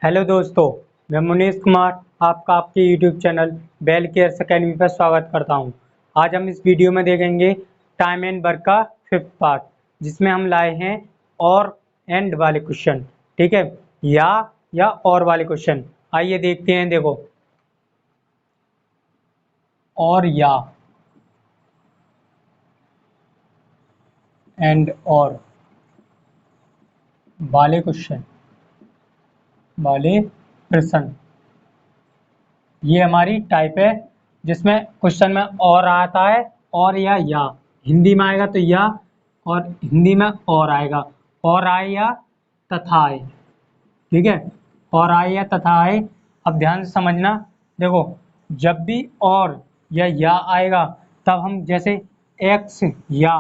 Hello दोस्तों, मैं मुनीश कुमार आपका आपके YouTube channel bell cares academy पर स्वागत करता हूं। आज हम इस वीडियो में देखेंगे टाइम एंड वर्क का 5th पार्ट, जिसमें हम लाए हैं और एंड वाले क्वेश्चन। ठीक है, या और वाले क्वेश्चन। आइए देखते हैं। देखो, और या एंड और वाले क्वेश्चन वाले प्रश्न, ये हमारी टाइप है जिसमें क्वेश्चन में और आता है और या हिंदी में आएगा तो या, और हिंदी में और आएगा, और आए या तथा आए। ठीक है, और आए या तथा आए। अब ध्यान से समझना। देखो, जब भी और या आएगा तब हम जैसे एक्स या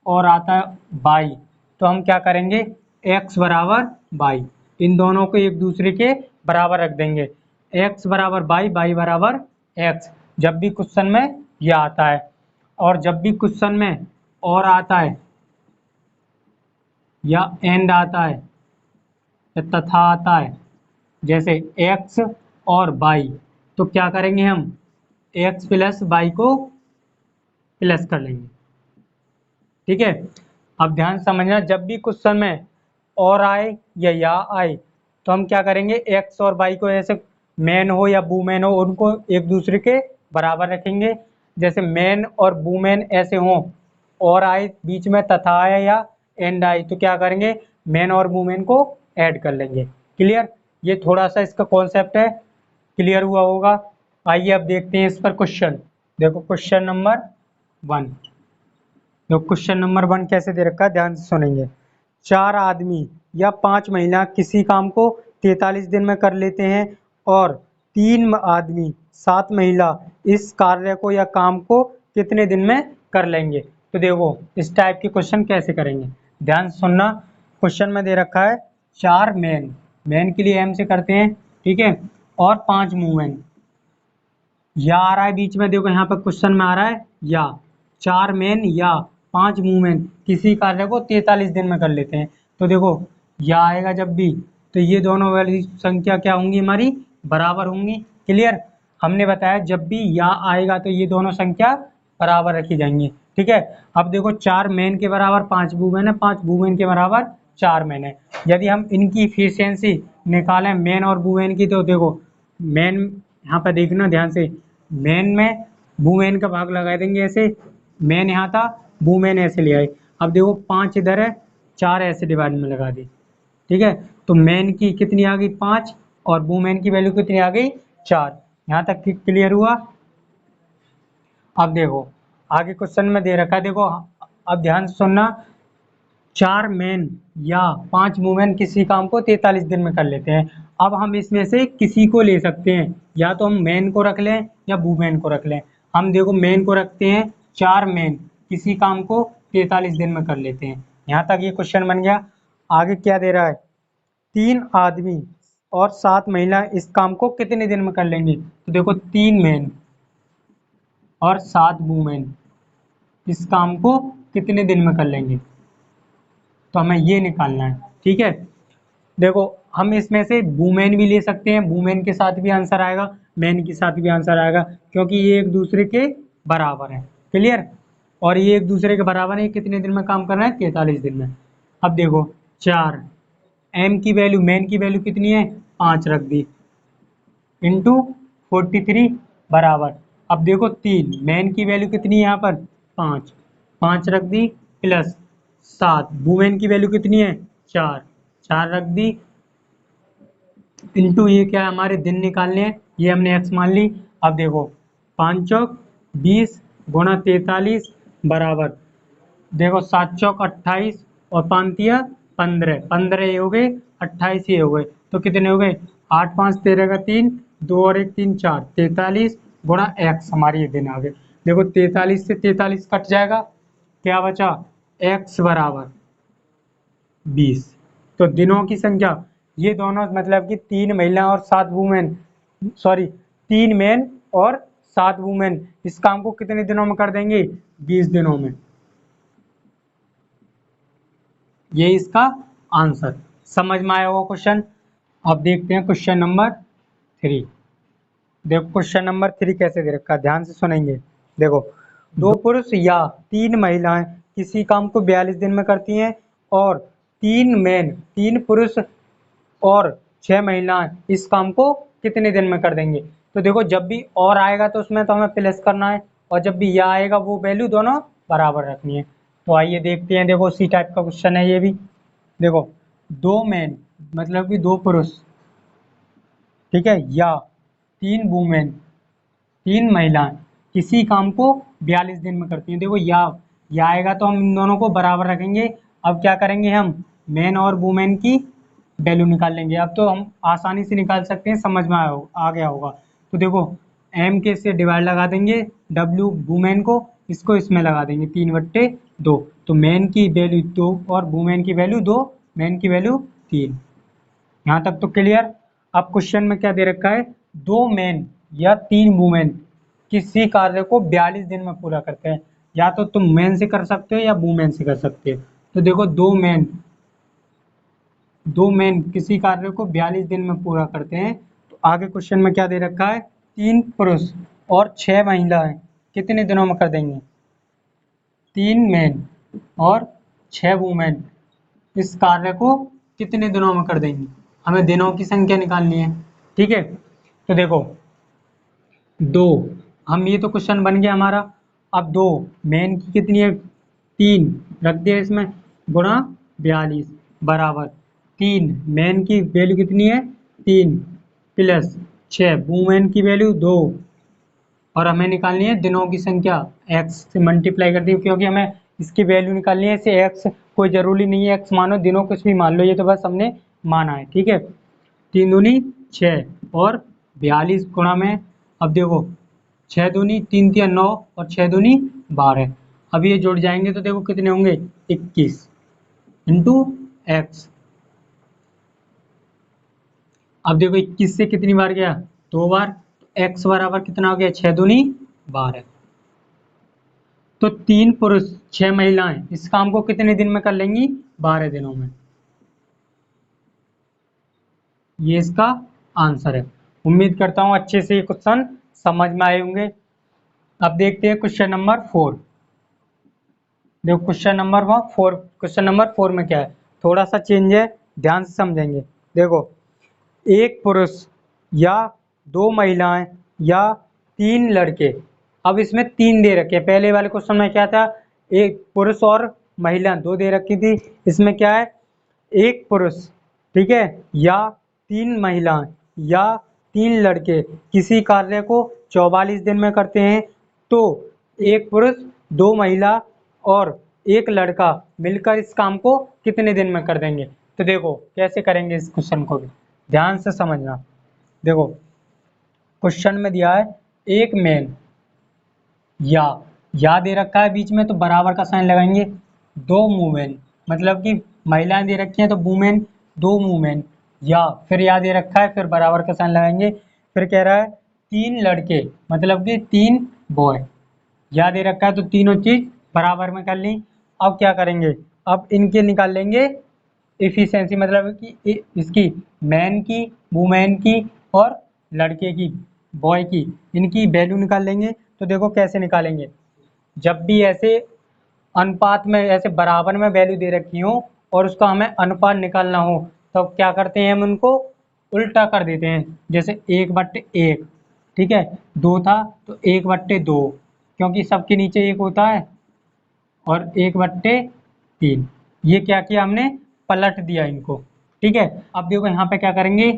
और आता है बाई, तो हम क्या करेंगे, एक्स बराबर बाई, इन दोनों को एक दूसरे के बराबर रख देंगे। एक्स बराबर बाई, बाई बराबर एक्स, जब भी क्वेश्चन में यह आता है। और जब भी क्वेश्चन में और आता है या एंड आता है या तथा आता है, जैसे एक्स और बाई, तो क्या करेंगे हम, एक्स प्लस बाई को प्लस कर लेंगे। ठीक है, अब ध्यान समझना, जब भी क्वेश्चन में और आए या आए तो हम क्या करेंगे, एक्स और वाई को ऐसे मैन हो या वूमेन हो उनको एक दूसरे के बराबर रखेंगे। जैसे मैन और वूमेन ऐसे हों और आए बीच में तथा आए या एंड आए, तो क्या करेंगे, मैन और वूमेन को ऐड कर लेंगे। क्लियर, ये थोड़ा सा इसका कॉन्सेप्ट है, क्लियर हुआ होगा। आइए अब देखते हैं इस पर क्वेश्चन। देखो क्वेश्चन नंबर 1। तो क्वेश्चन नंबर 1 कैसे दे रखा है, ध्यान से सुनेंगे। 4 आदमी या 5 महिला किसी काम को 43 दिन में कर लेते हैं और 3 आदमी 7 महिला इस कार्य को या काम को कितने दिन में कर लेंगे। तो देखो, इस टाइप के क्वेश्चन कैसे करेंगे, ध्यान से सुनना। क्वेश्चन में दे रखा है 4 मैन के लिए एम से करते हैं, ठीक है, और 5 वूमेन। या आ रहा है बीच में, देखो यहाँ पर क्वेश्चन में आ रहा है या, 4 मैन या 5 वूमेन किसी कार्य को 43 दिन में कर लेते हैं। तो देखो, या आएगा जब भी, तो ये दोनों वाली संख्या क्या होंगी, हमारी बराबर होंगी। क्लियर, हमने बताया जब भी या आएगा तो ये दोनों संख्या बराबर रखी जाएंगी। ठीक है, अब देखो 4 मैन के बराबर 5 वूमेन है, 5 वूमेन के बराबर 4 मैन है। यदि हम इनकी इफिशियंसी निकालें मैन और वूमेन की, तो देखो मैन, यहाँ पर देखना ध्यान से, मैन में वूमेन का भाग लगा देंगे ऐसे, मैन यहाँ था, वूमेन ऐसे ले आए। अब देखो 5 इधर है, 4 ऐसे डिवाइड में लगा दी। ठीक है, तो मैन की कितनी आ गई, 5, और वूमेन की वैल्यू कितनी आ गई, 4। यहाँ तक क्लियर हुआ। अब देखो आगे क्वेश्चन में दे रखा है, देखो अब ध्यान से सुनना। 4 मैन या 5 वूमेन किसी काम को 43 दिन में कर लेते हैं। अब हम इसमें से किसी को ले सकते हैं, या तो हम मैन को रख लें या वूमेन को रख लें। हम देखो मैन को रखते हैं, 4 मैन किसी काम को 43 दिन में कर लेते हैं। यहाँ तक ये क्वेश्चन बन गया। आगे क्या दे रहा है, 3 आदमी और 7 महिला इस काम को कितने दिन में कर लेंगे। तो देखो 3 मैन और 7 वूमेन इस काम को कितने दिन में कर लेंगे, तो हमें ये निकालना है। ठीक है, देखो हम इसमें से वूमेन भी ले सकते हैं, वूमेन के साथ भी आंसर आएगा, मैन के साथ भी आंसर आएगा, क्योंकि ये एक दूसरे के बराबर है। क्लियर, और ये एक दूसरे के बराबर है, कितने दिन में काम करना है, 43 दिन में। अब देखो 4 एम की वैल्यू, मैन की वैल्यू कितनी है, 5 रख दी, इंटू 43 बराबर। अब देखो 3 मैन की वैल्यू कितनी है यहाँ पर, 5, 5 रख दी, प्लस 7 वुमेन की वैल्यू कितनी है, 4, 4 रख दी, इंटू ये क्या है, हमारे दिन निकालने हैं, ये हमने एक्स मान ली। अब देखो 5 चौक 20 गुणा 43 बराबर, देखो 7 चौक 28 और 5 तिया 15, 15 ये हो गए, 28 ये हो गए, तो कितने हो गए, 8 5 13 का 3, 2 और 1 3 4, 43 गुणा एक्स, हमारे ये दिन आ गए। देखो 43 से 43 कट जाएगा, क्या बचा, एक्स बराबर 20। तो दिनों की संख्या, ये दोनों मतलब कि 3 महिला और 7 वुमेन, सॉरी 3 मैन और 7 वुमेन इस काम को कितने दिनों में कर देंगे, 20 दिनों में। ये इसका आंसर, समझ में आया होगा क्वेश्चन। अब देखते हैं क्वेश्चन नंबर 3। देखो क्वेश्चन नंबर 3 कैसे दे रखा है, ध्यान से सुनेंगे। देखो, 2 पुरुष या 3 महिलाएं किसी काम को 42 दिन में करती हैं और 3 पुरुष और 6 महिलाएं इस काम को कितने दिन में कर देंगे। तो देखो, जब भी और आएगा तो उसमें तो हमें प्लस करना है, और जब भी यह आएगा वो वैल्यू दोनों बराबर रखनी है। तो आइए देखते हैं। देखो, उसी टाइप का क्वेश्चन है ये भी। देखो, 2 मैन मतलब कि 2 पुरुष, ठीक है, या 3 वुमेन 3 महिलाएं किसी काम को 42 दिन में करती हैं। देखो, या आएगा तो हम इन दोनों को बराबर रखेंगे। अब क्या करेंगे, हम मैन और वुमेन की वैल्यू निकाल लेंगे। अब तो हम आसानी से निकाल सकते हैं, समझ में आ गया होगा। तो देखो, एम के से डिवाइड लगा देंगे, डब्ल्यू वुमेन को, इसको इसमें लगा देंगे 3/2। तो मैन की वैल्यू 2 और वुमेन की वैल्यू 2, मैन की वैल्यू 3। यहाँ तक तो क्लियर। अब क्वेश्चन में क्या दे रखा है, 2 मैन या 3 वुमेन किसी कार्य को 42 दिन में पूरा करते हैं। या तो तुम मैन से कर सकते हो या वुमेन से कर सकते हो। तो देखो, 2 मैन किसी कार्य को 42 दिन में पूरा करते हैं। तो आगे क्वेश्चन में क्या दे रखा है, 3 पुरुष और 6 महिलाएं कितने दिनों में कर देंगे। 3 मैन और 6 वुमेन इस कार्य को कितने दिनों में कर देंगे। हमें दिनों की संख्या निकालनी है, ठीक है। तो देखो, 2, हम ये तो क्वेश्चन बन गया हमारा। अब 2 मैन की कितनी है, 3 रख दिया इसमें, गुणा 42 बराबर 3 मैन की वैल्यू कितनी है 3 प्लस 6 वुमेन की वैल्यू 2, और हमें निकालनी है दिनों की संख्या। x से मल्टीप्लाई कर दी, क्योंकि हमें इसकी वैल्यू निकालनी है। इसे x कोई जरूरी नहीं है x मानो, दिनों कुछ भी मान लो, ये तो बस हमने माना है, ठीक है। 3 दूनी 6 और 42 गुणा में, अब देखो 6 दूनी 3 3 9 और 6 दूनी 12। अब ये जुड़ जाएंगे तो देखो कितने होंगे, 21 इंटू एक्स। अब देखो 21 से कितनी बार गया, 2 बार। x बराबर कितना हो गया, 6 दूनी 12। तो 3 पुरुष 6 महिलाएं इस काम को कितने दिन में कर लेंगी, 12 दिनों में। ये इसका आंसर है। उम्मीद करता हूं अच्छे से ये क्वेश्चन समझ में आए होंगे। अब देखते हैं क्वेश्चन नंबर 4। देखो क्वेश्चन नंबर 4 में क्या है, थोड़ा सा चेंज है, ध्यान से समझेंगे। देखो, 1 पुरुष या 2 महिलाएं या 3 लड़के। अब इसमें 3 दे रखे हैं। पहले वाले क्वेश्चन में क्या था, 1 पुरुष और महिला 2 दे रखी थी। इसमें क्या है, 1 पुरुष, ठीक है, या 3 महिलाएं या 3 लड़के किसी कार्य को 44 दिन में करते हैं। तो 1 पुरुष 2 महिला और 1 लड़का मिलकर इस काम को कितने दिन में कर देंगे। तो देखो कैसे करेंगे इस क्वेश्चन को भी, ध्यान से समझना। देखो, क्वेश्चन में दिया है 1 मैन या दे रखा है बीच में, तो बराबर का साइन लगाएंगे। 2 वुमेन मतलब कि महिलाएं दे रखी हैं, तो वुमेन 2 वुमेन, या फिर या दे रखा है, फिर बराबर का साइन लगाएंगे। फिर कह रहा है 3 लड़के मतलब कि 3 बॉय, या दे रखा है, तो तीनों चीज बराबर में कर ली। अब क्या करेंगे, अब इनके निकाल लेंगे एफिशिएंसी, मतलब कि इसकी मैन की, वुमेन की और लड़के की, बॉय की, इनकी वैल्यू निकाल लेंगे। तो देखो कैसे निकालेंगे, जब भी ऐसे अनुपात में, ऐसे बराबर में वैल्यू दे रखी हो और उसका हमें अनुपात निकालना हो, तो क्या करते हैं, हम उनको उल्टा कर देते हैं। जैसे 1/1, ठीक है, 2 था तो 1/2, क्योंकि सबके नीचे 1 होता है, और 1/3। ये क्या किया हमने, पलट दिया इनको, ठीक है। अब देखो यहाँ पे क्या करेंगे,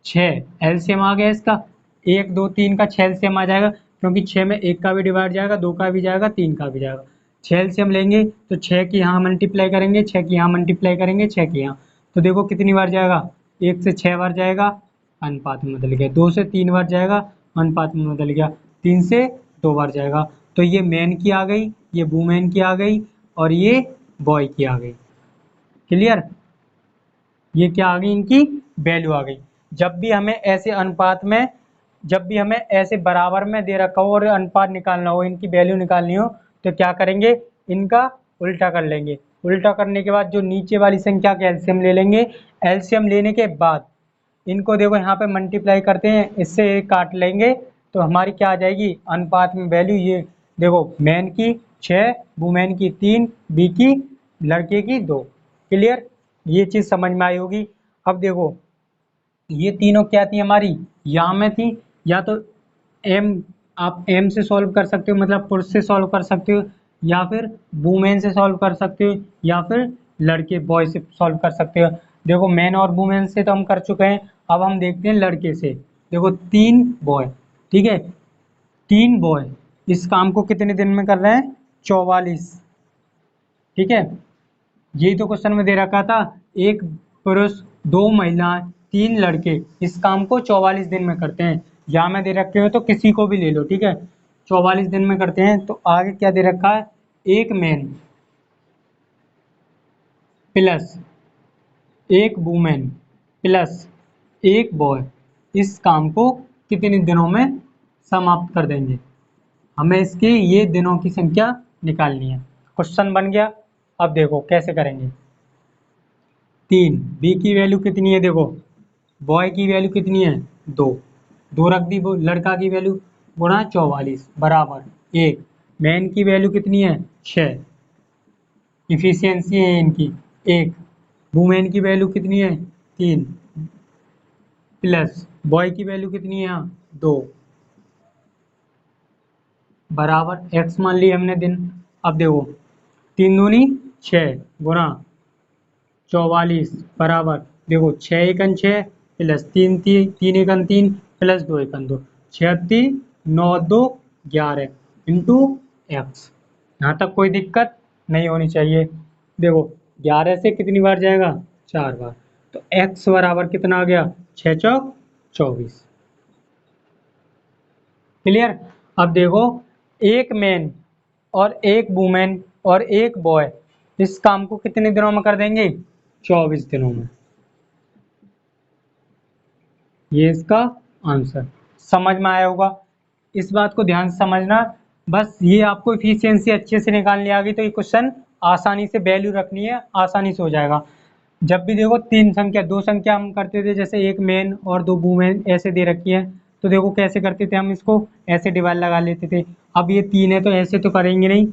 6 एलसीएम आ गया इसका, 1 2 3 का 6 एलसीएम आ जाएगा, क्योंकि 6 में 1 का भी डिवाइड जाएगा, 2 का भी जाएगा, 3 का भी जाएगा। 6 एलसीएम लेंगे तो 6 की यहाँ मल्टीप्लाई करेंगे, 6 की यहाँ मल्टीप्लाई करेंगे, 6 की यहाँ, तो देखो कितनी बार जाएगा, 1 से 6 बार जाएगा, अनुपात में बदल गया। 2 से 3 बार जाएगा, अनुपात में बदल गया। 3 से 2 बार जाएगा। तो ये मैन की आ गई, ये वुमेन की आ गई, और ये बॉय की आ गई। क्लियर, ये क्या आ गई, इनकी वैल्यू आ गई। जब भी हमें ऐसे अनुपात में, जब भी हमें ऐसे बराबर में दे रखा हो और अनुपात निकालना हो, इनकी वैल्यू निकालनी हो, तो क्या करेंगे, इनका उल्टा कर लेंगे। उल्टा करने के बाद जो नीचे वाली संख्या का एलसीएम ले लेंगे। एलसीएम लेने के बाद इनको देखो यहाँ पे मल्टीप्लाई करते हैं, इससे एक काट लेंगे तो हमारी क्या आ जाएगी अनुपात में वैल्यू। ये देखो मैन की 6, वुमेन की 3, बी की लड़के की 2। क्लियर, ये चीज़ समझ में आई होगी। अब देखो ये तीनों क्या थी हमारी, यहाँ में थी। या तो एम, आप एम से सॉल्व कर सकते हो, मतलब पुरुष से सॉल्व कर सकते हो, या फिर वुमेन से सॉल्व कर सकते हो, या फिर लड़के बॉय से सॉल्व कर सकते हो। देखो मैन और वुमेन से तो हम कर चुके हैं, अब हम देखते हैं लड़के से। देखो 3 बॉय, ठीक है, 3 बॉय इस काम को कितने दिन में कर रहे हैं, 44। ठीक है, यही तो क्वेश्चन में दे रखा था, एक पुरुष 2 महिलाएं 3 लड़के इस काम को 44 दिन में करते हैं। या में दे रखे हो तो किसी को भी ले लो, ठीक है, 44 दिन में करते हैं। तो आगे क्या दे रखा है, एक मैन प्लस एक वुमेन प्लस एक बॉय इस काम को कितने दिनों में समाप्त कर देंगे। हमें इसकी ये दिनों की संख्या निकालनी है। क्वेश्चन बन गया। अब देखो कैसे करेंगे। 3, बी की वैल्यू कितनी है, देखो बॉय की वैल्यू कितनी है 2, 2 रख दी। वो लड़का की वैल्यू गुणा 44 बराबर 1, मैन की वैल्यू कितनी है 6, इफिशियंसी है इनकी 1, वुमेन की वैल्यू कितनी है 3, प्लस बॉय की वैल्यू कितनी है यहाँ 2 बराबर एक्स मान ली हमने दिन। अब देखो 3 दूनी 6 गुणा 44 बराबर, देखो 6 एकन 6 प्लस 3 3 एकन 3 प्लस 2 एकन 2, 36 9 2 11 इंटू एक्स। यहाँ तक कोई दिक्कत नहीं होनी चाहिए। देखो 11 से कितनी बार जाएगा, 4 बार, तो एक्स बराबर कितना आ गया 6 चौक 24। क्लियर। अब देखो एक मैन और एक वुमेन और एक बॉय इस काम को कितने दिनों में कर देंगे, 24 दिनों में। ये इसका आंसर समझ में आया होगा। इस बात को ध्यान से समझना, बस ये आपको इफिशियंसी अच्छे से निकालनी आ गई तो ये क्वेश्चन आसानी से वैल्यू रखनी है, आसानी से हो जाएगा। जब भी देखो 3 संख्या 2 संख्या हम करते थे, जैसे एक मेन और 2 वुमेन ऐसे दे रखी है, तो देखो कैसे करते थे हम, इसको ऐसे डिवाइड लगा लेते थे। अब ये 3 है तो ऐसे तो करेंगे नहीं,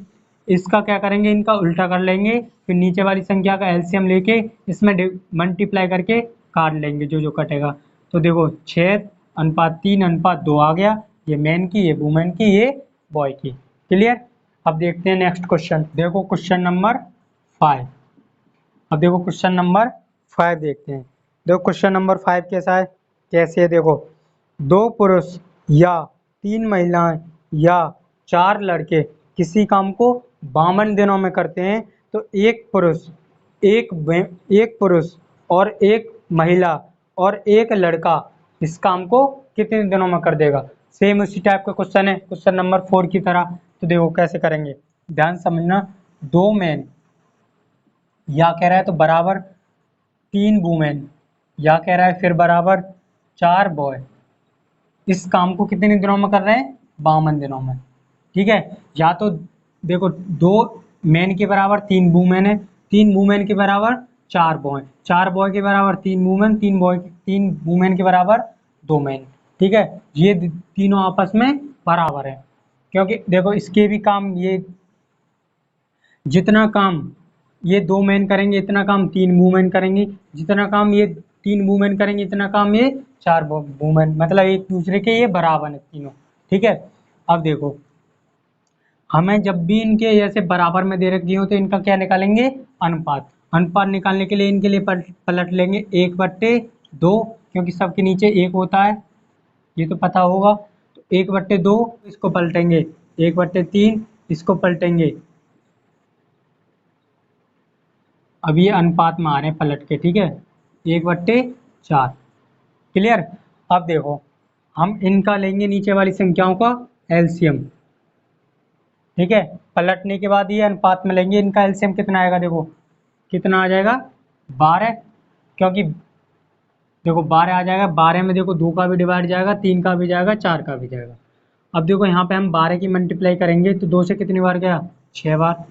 इसका क्या करेंगे, इनका उल्टा कर लेंगे, फिर नीचे वाली संख्या का एलसीएम लेके इसमें मल्टीप्लाई करके काट लेंगे जो जो कटेगा। तो देखो 6 अनुपात 3 अनुपात 2 आ गया, ये मैन की, ये वुमेन की, ये बॉय की। क्लियर। अब देखते हैं नेक्स्ट क्वेश्चन। देखो क्वेश्चन नंबर 5। अब देखो क्वेश्चन नंबर 5 देखते हैं। देखो क्वेश्चन नंबर 5 कैसा है, कैसे है देखो, 2 पुरुष या 3 महिलाएं या 4 लड़के किसी काम को 52 दिनों में करते हैं, तो एक पुरुष और एक महिला और एक लड़का इस काम को कितने दिनों में कर देगा। सेम उसी टाइप का क्वेश्चन है, क्वेश्चन नंबर 4 की तरह। तो देखो कैसे करेंगे, ध्यान समझना। 2 मैन या कह रहा है तो बराबर 3 वुमेन, या कह रहा है फिर बराबर 4 बॉय इस काम को कितने दिनों में कर रहे हैं, 52 दिनों में। ठीक है, या तो देखो 2 मैन के बराबर 3 वुमेन है, 3 वुमेन के बराबर 4 बॉय, 4 बॉय के बराबर 3 वुमेन, 3 वुमेन के बराबर 2 मैन। ठीक है, ये तीनों आपस में बराबर है, क्योंकि देखो इसके भी काम, ये जितना काम ये 2 मैन करेंगे इतना काम 3 वुमेन करेंगी, जितना काम ये 3 वुमेन करेंगे इतना काम ये 4 वुमेन, मतलब एक दूसरे के ये बराबर है तीनों। ठीक है, अब देखो हमें जब भी इनके ऐसे बराबर में दे रखी हो तो इनका क्या निकालेंगे, अनुपात। अनुपात निकालने के लिए इनके लिए पलट लेंगे 1/2, क्योंकि सबके नीचे 1 होता है, ये तो पता होगा। तो 1/2 इसको पलटेंगे, 1/3 इसको पलटेंगे। अब ये अनुपात में आ रहे हैं पलट के, ठीक है, 1/4। क्लियर। अब देखो हम इनका लेंगे नीचे वाली संख्याओं का एलसीएम। ठीक है, पलटने के बाद ये अनुपात में लेंगे, इनका एलसीएम कितना आएगा, देखो कितना आ जाएगा 12, क्योंकि देखो 12 आ जाएगा, 12 में देखो 2 का भी डिवाइड जाएगा, 3 का भी जाएगा, 4 का भी जाएगा। अब देखो यहाँ पे हम 12 की मल्टीप्लाई करेंगे तो 2 से कितनी बार गया, 6 बार।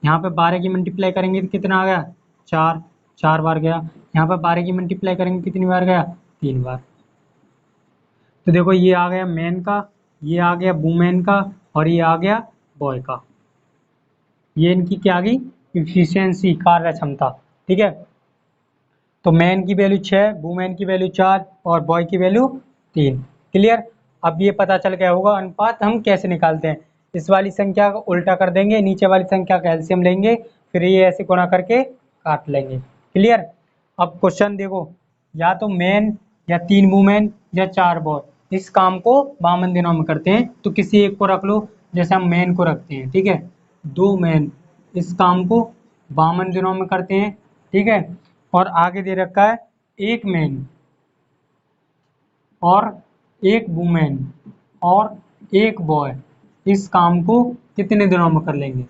यहाँ पे 12 की मल्टीप्लाई करेंगे तो कितना आ गया 4, 4 बार गया। यहाँ पर 12 की मल्टीप्लाई करेंगे कितनी बार गया? 3 बार। तो देखो ये आ गया मैन का, ये आ गया वुमेन का, और ये आ गया बॉय का। ये इनकी क्या आ गई? इफिशियंसी, कार्य क्षमता। ठीक है, तो मैन की वैल्यू 6, वुमेन की वैल्यू 4 और बॉय की वैल्यू 3। क्लियर? अब ये पता चल गया होगा अनुपात हम कैसे निकालते हैं। इस वाली संख्या को उल्टा कर देंगे, नीचे वाली संख्या का एलसीएम लेंगे, फिर ये ऐसे गुणा करके काट लेंगे। क्लियर? अब क्वेश्चन देखो, या तो मैन या 3 वुमेन या 4 बॉय इस काम को 52 दिनों में करते हैं, तो किसी एक को रख लो। जैसे हम मैन को रखते हैं, ठीक है, 2 मैन इस काम को 52 दिनों में करते हैं। ठीक है, और आगे दे रखा है 1 मैन और 1 वुमेन और 1 बॉय इस काम को कितने दिनों में कर लेंगे,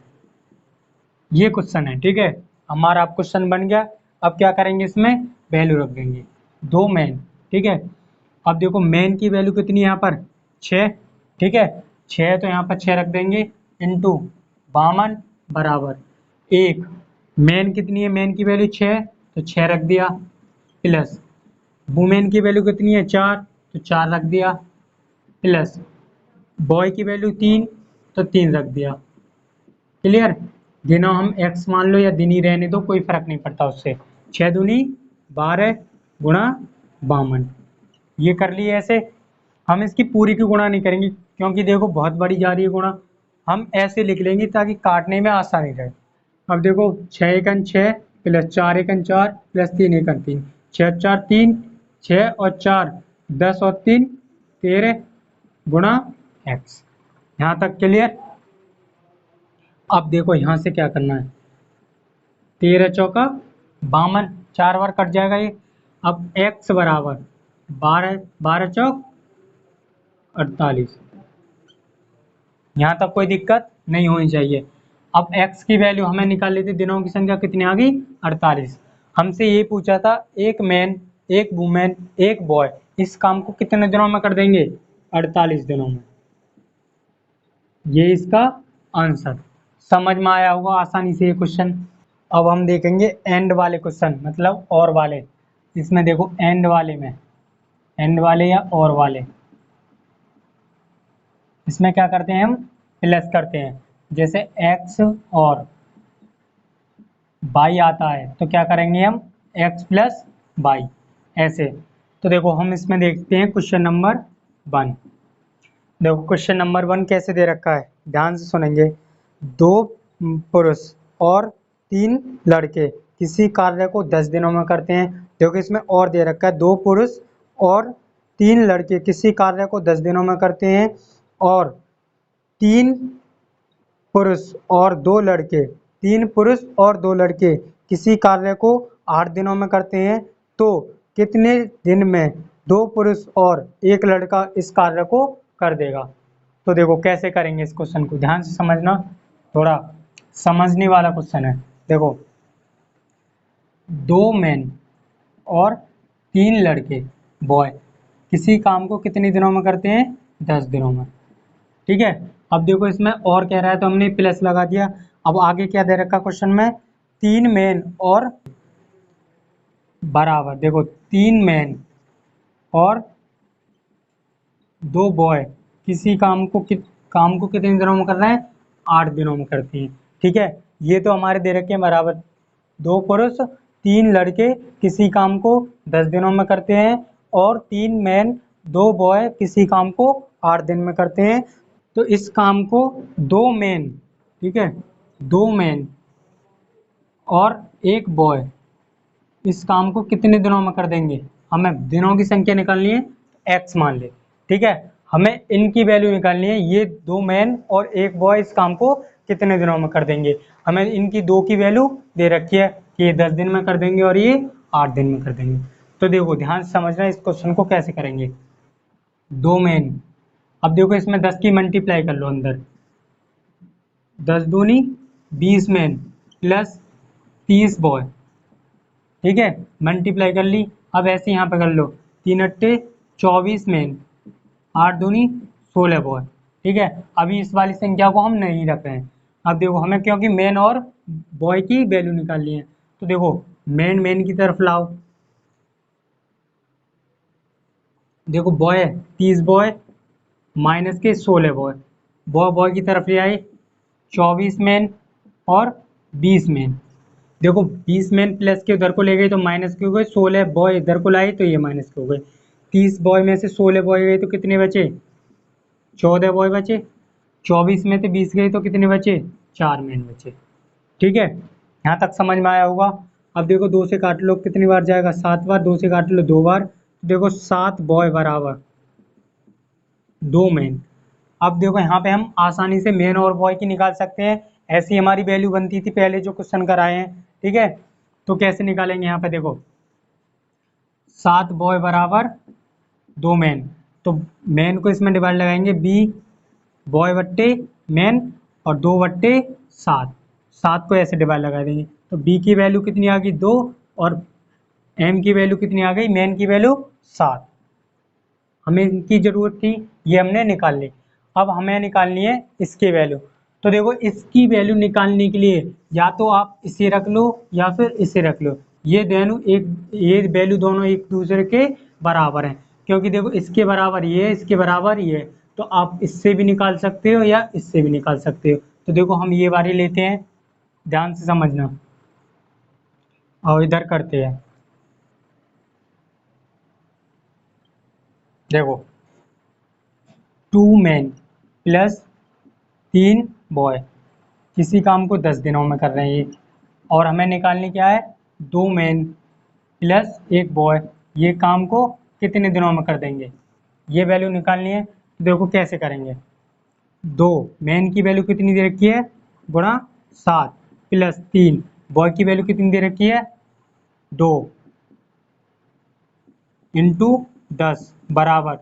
ये क्वेश्चन है। ठीक है, हमारा अब क्वेश्चन बन गया। अब क्या करेंगे, इसमें वैल्यू रख देंगे 2 मैन। ठीक है, अब देखो मैन की वैल्यू कितनी है यहाँ पर? 6। ठीक है, 6 तो यहाँ पर 6 रख देंगे इंटू 52 बराबर 1। मैन कितनी है? मैन की वैल्यू 6, तो 6 रख दिया, प्लस वुमेन की वैल्यू कितनी है? 4, तो 4 रख दिया, प्लस बॉय की वैल्यू 3, तो 3 रख दिया। क्लियर? गिनो हम x मान लो या दिन ही रहने दो, कोई फर्क नहीं पड़ता उससे। 6 दूनी 12 गुणा 52, ये कर लिए ऐसे। हम इसकी पूरी की गुणा नहीं करेंगे क्योंकि देखो बहुत बड़ी जा रही है गुणा, हम ऐसे लिख लेंगे ताकि काटने में आसानी रहे। अब देखो 6 एकन 6 प्लस 4 एकन 4 प्लस 3 एकन 3, 6 4 3, 6 और 4 10 और 3 13 गुणा x। यहाँ तक क्लियर? अब देखो यहाँ से क्या करना है, 13 चौका 52, 4 बार कट जाएगा ये। अब x बराबर 12, 12 चौक 48। यहाँ तक कोई दिक्कत नहीं होनी चाहिए। अब x की वैल्यू हमें निकाल ली थी, दिनों की संख्या कितनी आ गई? 48। हमसे ये पूछा था 1 मैन 1 वुमेन 1 बॉय इस काम को कितने दिनों में कर देंगे? 48 दिनों में। ये इसका आंसर। समझ में आया होगा आसानी से ये क्वेश्चन। अब हम देखेंगे एंड वाले क्वेश्चन, मतलब और वाले। इसमें देखो एंड वाले में, एंड वाले या और वाले, इसमें क्या करते हैं हम? प्लस करते हैं। जैसे x और y आता है तो क्या करेंगे हम? x प्लस y ऐसे। तो देखो हम इसमें देखते हैं क्वेश्चन नंबर 1। देखो क्वेश्चन नंबर 1 कैसे दे रखा है, ध्यान से सुनेंगे। 2 पुरुष और 3 लड़के किसी कार्य को 10 दिनों में करते हैं। देखो इसमें और दे रखा है 2 पुरुष और 3 लड़के किसी कार्य को 10 दिनों में करते हैं, और 3 पुरुष और 2 लड़के 3 पुरुष और 2 लड़के किसी कार्य को 8 दिनों में करते हैं। तो कितने दिन में 2 पुरुष और 1 लड़का इस कार्य को कर देगा? तो देखो कैसे करेंगे इस क्वेश्चन को, ध्यान से समझना, थोड़ा समझने वाला क्वेश्चन है। देखो 2 मैन और 3 लड़के बॉय किसी काम को कितने दिनों में करते हैं? 10 दिनों में। ठीक है, अब देखो इसमें और कह रहा है तो हमने प्लस लगा दिया। अब आगे क्या दे रखा क्वेश्चन में? 3 मैन और बराबर, देखो 3 मैन और 2 बॉय किसी काम को कितने दिनों में कर रहे हैं? 8 दिनों में करती हैं। ठीक है, ये तो हमारे दे रखे हैं बराबर। 2 पुरुष 3 लड़के किसी काम को 10 दिनों में करते हैं, और 3 मैन 2 बॉय किसी काम को 8 दिन में करते हैं। तो इस काम को 2 मैन, ठीक है, 2 मैन और 1 बॉय इस काम को कितने दिनों में कर देंगे? हमें दिनों की संख्या निकालनी है, x मान ले। ठीक है, हमें इनकी वैल्यू निकालनी है, ये 2 मैन और 1 बॉय इस काम को कितने दिनों में कर देंगे। हमें इनकी 2 की वैल्यू दे रखी है कि ये 10 दिन में कर देंगे और ये 8 दिन में कर देंगे। तो देखो ध्यान से समझना इस क्वेश्चन को कैसे करेंगे। 2 मैन, अब देखो इसमें 10 की मल्टीप्लाई कर लो अंदर, 10 दूनी 20 मैन प्लस 30 बॉय। ठीक है, मल्टीप्लाई कर ली। अब ऐसे यहाँ पे कर लो, 3 अट्टे 24 मैन, 8 दूनी 16 बॉय। ठीक है, अभी इस वाली संख्या को हम नहीं रख रहे हैं। अब देखो हमें क्योंकि मैन और बॉय की वैल्यू निकालनी है, तो देखो मेन मेन की तरफ लाओ। देखो बॉय 30 बॉय माइनस के 16 बॉय, बॉय बॉय की तरफ ले आए 24 मैन और 20 मैन। देखो 20 मैन प्लस के उधर को ले गए तो माइनस के हो गए, 16 बॉय इधर को लाए तो ये माइनस के हो गए। 30 बॉय में से 16 बॉय गए तो कितने बचे? 14 बॉय बचे। 24 में से 20 गए तो कितने बचे? 4 मैन बचे। ठीक है, यहाँ तक समझ में आया होगा। अब देखो 2 से काट लो, कितनी बार जाएगा? 7 बार। 2 से काट लो 2 बार। देखो 7 बॉय बराबर 2 मैन। अब देखो यहाँ पे हम आसानी से मैन और बॉय की निकाल सकते हैं। ऐसी हमारी वैल्यू बनती थी पहले जो क्वेश्चन कराए हैं। ठीक है, तो कैसे निकालेंगे? यहाँ पे देखो 7 बॉय बराबर 2 मैन, तो मैन को इसमें डिवाइड लगाएंगे बी बॉय बट्टे मैन और 2/7। 7 को ऐसे डिवाइड लगा देंगे तो बी की वैल्यू कितनी आ गई? 2 और एम की वैल्यू कितनी आ गई? मैन की वैल्यू 7। हमें इनकी जरूरत थी, ये हमने निकाल ली। अब हमें निकालनी है इसकी वैल्यू। तो देखो इसकी वैल्यू निकालने के लिए या तो आप इसे रख लो या फिर इसे रख लो। ये दोनों ये वैल्यू दोनों एक दूसरे के बराबर हैं, क्योंकि देखो इसके बराबर ये है, इसके बराबर ये है। तो आप इससे भी निकाल सकते हो या इससे भी निकाल सकते हो। तो देखो हम ये वाली लेते हैं, ध्यान से समझना, और इधर करते हैं। देखो 2 मैन प्लस 3 बॉय, किसी काम को 10 दिनों में कर रहे हैं ये, और हमें निकालनी क्या है? 2 मैन प्लस 1 बॉय, ये काम को कितने दिनों में कर देंगे? ये वैल्यू निकालनी है। तो देखो कैसे करेंगे। 2 मैन की वैल्यू कितनी दे रखी है? गुणा 7 प्लस 3 बॉय की वैल्यू कितनी दे रखी है? 2 इंटू 10 बराबर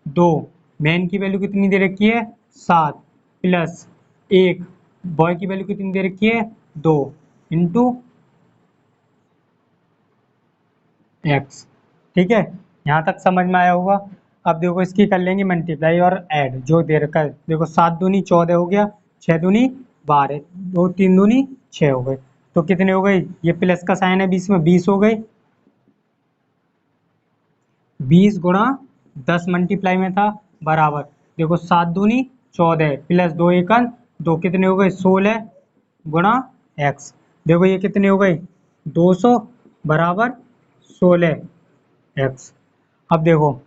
2 मैन की वैल्यू कितनी दे रखी है? 7 प्लस 1 बॉय की वैल्यू कितनी दे रखी है? 2 इंटू एक्स। ठीक है, यहाँ तक समझ में आया होगा। अब देखो इसकी कर लेंगे मल्टीप्लाई और ऐड जो दे रखा है। देखो 7 दूनी 14 हो गया, 6 दूनी 12, 2 3 दूनी 6 हो गए। तो कितने हो गई? ये प्लस का साइन है बीच में, 20 हो गए। 20 गुणा 10 मल्टीप्लाई में था बराबर, देखो 7 दूनी 14 प्लस 2 एकन 2, कितने हो गए? 16 गुणा एक्स। देखो ये कितने हो गए? 200 बराबर 16 एक्स। अब देखो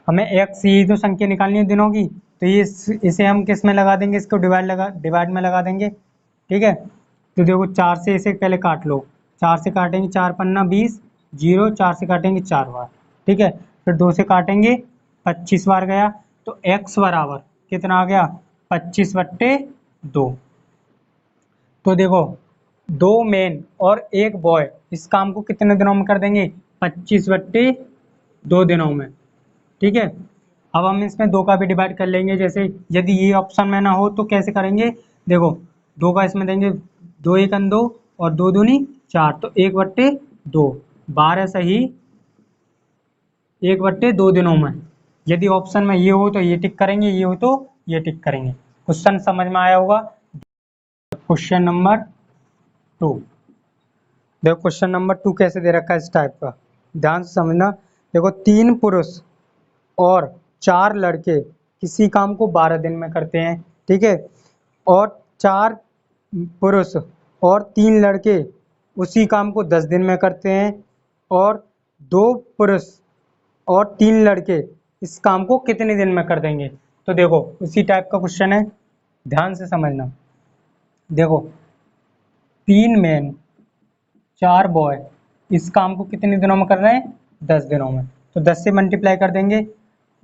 हमें एक्स यही तो संख्या निकालनी है दिनों की, तो ये इसे हम किस में लगा देंगे? इसको डिवाइड में लगा देंगे। ठीक है, तो देखो 4 से इसे पहले काट लो। 4 से काटेंगे 4 पन्ना 20, जीरो 4 से काटेंगे 4 बार। ठीक है, फिर 2 से काटेंगे 25 बार गया, तो x बराबर कितना आ गया? 25/2। तो देखो 2 मैन और 1 बॉय इस काम को कितने दिनों में कर देंगे? 25/2 दिनों में। ठीक है, अब हम इसमें 2 का भी डिवाइड कर लेंगे। जैसे यदि ये ऑप्शन में ना हो तो कैसे करेंगे? देखो 2 का इसमें देंगे 2 एकन 2 और 2 दूनी 4, तो 1/2 12 सही 1/2 दिनों में। यदि ऑप्शन में ये हो तो ये टिक करेंगे, ये हो तो ये टिक करेंगे। क्वेश्चन समझ में आया होगा। क्वेश्चन नंबर 2, देखो क्वेश्चन नंबर 2 कैसे दे रखा है इस टाइप का, ध्यान से समझना। देखो 3 पुरुष और 4 लड़के किसी काम को 12 दिन में करते हैं। ठीक है, और 4 पुरुष और 3 लड़के उसी काम को 10 दिन में करते हैं, और 2 पुरुष और 3 लड़के इस काम को कितने दिन में कर देंगे? तो देखो उसी टाइप का क्वेश्चन है, ध्यान से समझना। देखो 3 मैन 4 बॉय इस काम को कितने दिनों में कर रहे हैं? 10 दिनों में। तो 10 से मल्टीप्लाई कर देंगे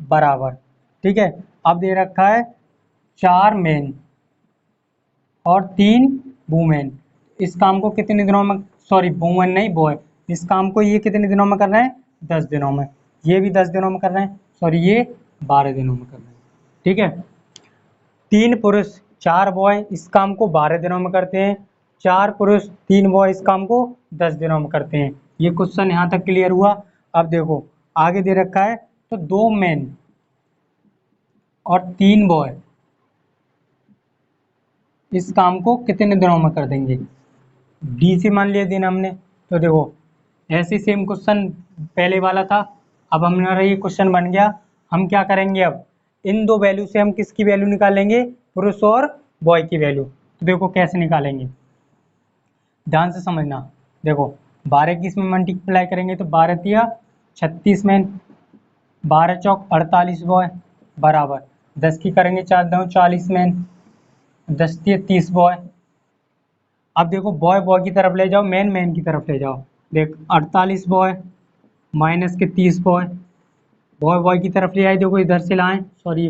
बराबर। ठीक है, अब दे रखा है 4 मैन और 3 वुमेन इस काम को कितने दिनों में, सॉरी वुमेन नहीं बॉय, इस काम को ये कितने दिनों में कर रहे हैं? 10 दिनों में। ये भी 10 दिनों में कर रहे हैं, सॉरी ये 12 दिनों में कर रहे हैं। ठीक है, 3 पुरुष 4 बॉय इस काम को 12 दिनों में करते हैं, 4 पुरुष 3 बॉय इस काम को 10 दिनों में करते हैं। ये क्वेश्चन यहाँ तक क्लियर हुआ। अब देखो आगे दे रखा है, तो 2 मैन और 3 बॉय इस काम को कितने दिनों में कर देंगे? डी से मान लिया दिन हमने, तो देखो ऐसे सेम क्वेश्चन पहले वाला था। अब हमारा ये क्वेश्चन बन गया। हम क्या करेंगे, अब इन दो वैल्यू से हम किसकी वैल्यू निकालेंगे, पुरुष और बॉय की वैल्यू। तो देखो कैसे निकालेंगे, ध्यान से समझना। देखो 12 की इसमें मल्टीप्लाई करेंगे तो 12 तिया 36 मैन, 12 चौक 48 बॉय बराबर 10 की करेंगे 4 दूनी 40 मैन, 10 तिया 30 बॉय। अब देखो बॉय बॉय की तरफ ले जाओ, मैन मैन की तरफ ले जाओ। देख 48 बॉय माइनस के 30 बॉय, बॉय बॉय की तरफ ले आए, देखो इधर से लाएं, सॉरी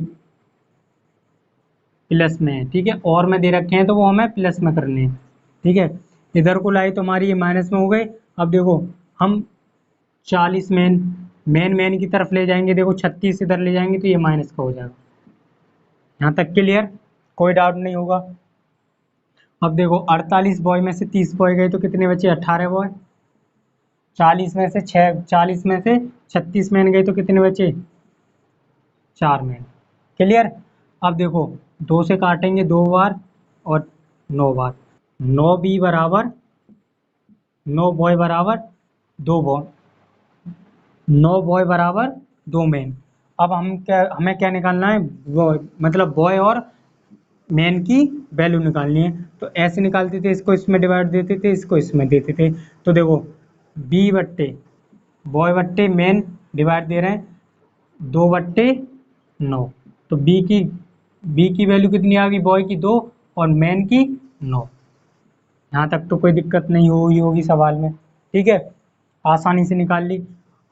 प्लस में है, ठीक है, और में दे रखे हैं तो वो हमें प्लस में करने हैं, ठीक है। इधर को लाए तो हमारी ये माइनस में हो गए। अब देखो हम 40 मैन मैन मैन की तरफ ले जाएंगे, देखो 36 इधर ले जाएंगे तो ये माइनस का हो जाएगा। यहाँ तक क्लियर, कोई डाउट नहीं होगा। अब देखो 48 बॉय में से 30 बॉय गए तो कितने बचे, 18 बॉय। 40 में से 36 मैन गए तो कितने बचे, 4 मैन। क्लियर। अब देखो 2 से काटेंगे 2 बार और 9 बार, 9 बी बराबर 9 बॉय बराबर 2 बॉय, 9 बॉय बराबर 2 मैन। अब हमें क्या निकालना है, वो मतलब बॉय और मैन की वैल्यू निकालनी है। तो ऐसे निकालते थे, इसको इसमें डिवाइड देते थे, इसको इसमें देते थे। तो देखो बी बट्टे बॉय बट्टे मैन डिवाइड दे रहे हैं 2/9। तो बी की वैल्यू कितनी आ गई, बॉय की 2 और मैन की 9। यहाँ तक तो कोई दिक्कत नहीं हुई होगी सवाल में, ठीक है, आसानी से निकाल ली।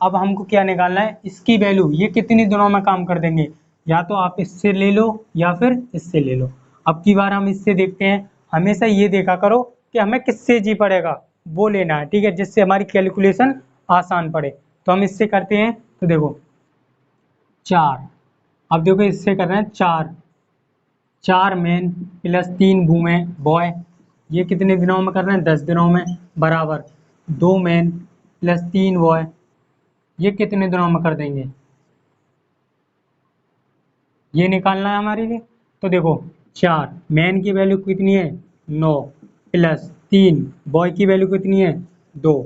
अब हमको क्या निकालना है, इसकी वैल्यू, ये कितनी दिनों में काम कर देंगे, या तो आप इससे ले लो या फिर इससे ले लो। अब की बार हम इससे देखते हैं, हमेशा ये देखा करो कि हमें किससे जी पड़ेगा वो लेना है, ठीक है, जिससे हमारी कैलकुलेशन आसान पड़े। तो हम इससे करते हैं, तो देखो 4, अब देखो इससे कर रहे हैं 4 मैन प्लस 3 वूमेन बॉय, ये कितने दिनों में कर रहे हैं, 10 दिनों में बराबर 2 मैन प्लस 3 बॉय, ये कितने दिनों में कर देंगे, ये निकालना है हमारे लिए। तो देखो 4 मैन की वैल्यू कितनी है 9 प्लस 3 बॉय की वैल्यू कितनी है 2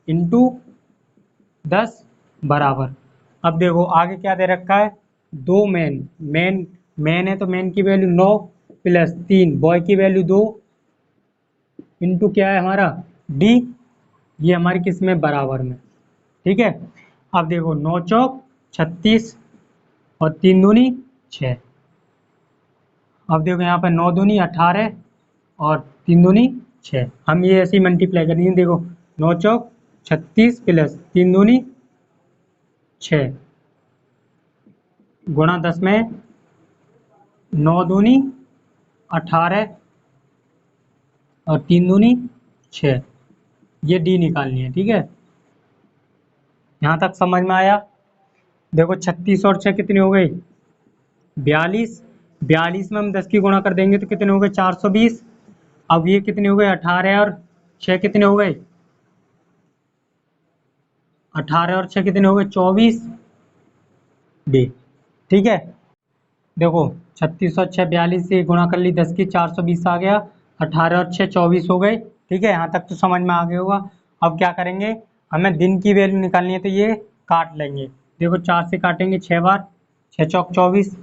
इंटू 10 बराबर। अब देखो आगे क्या दे रखा है, 2 मैन मैन मैन है तो मैन की वैल्यू 9 प्लस 3 बॉय की वैल्यू 2 इंटू क्या है हमारा डी, ये हमारी किस में बराबर में, ठीक है। अब देखो 9 चौक 36 और 3 दूनी 6। अब देखो यहाँ पर 9 दूनी 18 और 3 दूनी 6, हम ये ऐसे ही मल्टीप्लाई करेंगे। देखो 9 चौक 36 प्लस 3 दूनी 6 गुणा 10 में 9 दूनी 18 और 3 दूनी 6, ये डी निकालनी है, ठीक है। यहाँ तक समझ में आया। देखो 36 और 6 कितनी हो गई 42, 42 में हम 10 की गुणा कर देंगे तो कितने हो गए 420। अब ये कितने हो गए 18 और 6 कितने हो गए, 18 और 6 कितने हो गए 24 डी, ठीक है। देखो 36 और 6 42 से गुणा कर ली 10 की 420 आ गया, 18 और 6 24 हो गए, ठीक है। यहाँ तक तो समझ में आ गया होगा। अब क्या करेंगे, हमें दिन की वैल्यू निकालनी है तो ये काट लेंगे। देखो 4 से काटेंगे 6 बार, 6 चौक 24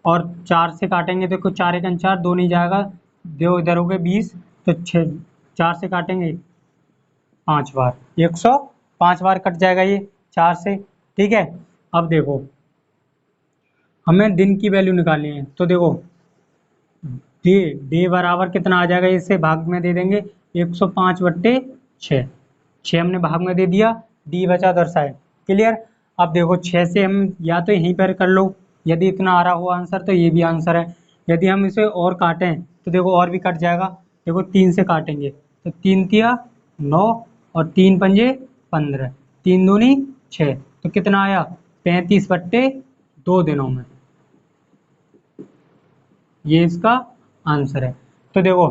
और 4 से काटेंगे, देखो 4 एक 4 दो नहीं जाएगा, दो इधर हो गए 20, तो 6 4 से काटेंगे 5 बार, 105 बार कट जाएगा ये 4 से, ठीक है। अब देखो हमें दिन की वैल्यू निकालनी है, तो देखो डे डे बराबर कितना आ जाएगा, इसे भाग में दे देंगे 105/6, 6 हमने भाग में दे दिया, डी बचा उधर साइड, क्लियर। अब देखो 6 से हम या तो यहीं पर कर लो, यदि इतना आ रहा हो आंसर तो ये भी आंसर है। यदि हम इसे और काटें तो देखो और भी कट जाएगा, देखो 3 से काटेंगे तो 3 तिया 9 और 3 पंजे 15, 3 दूनी 6, तो कितना आया 35/2 दिनों में, ये इसका आंसर है। तो देखो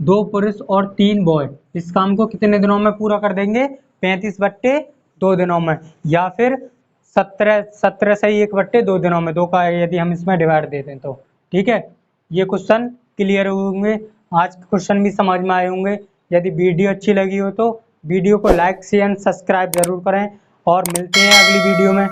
2 पुरुष और 3 बॉय इस काम को कितने दिनों में पूरा कर देंगे, 35/2 दिनों में, या फिर 17 से 1/2 दिनों में, 2 का यदि हम इसमें डिवाइड दे दें तो, ठीक है। ये क्वेश्चन क्लियर होंगे, आज के क्वेश्चन भी समझ में आए होंगे। यदि वीडियो अच्छी लगी हो तो वीडियो को लाइक शेयर सब्सक्राइब जरूर करें और मिलते हैं अगली वीडियो में।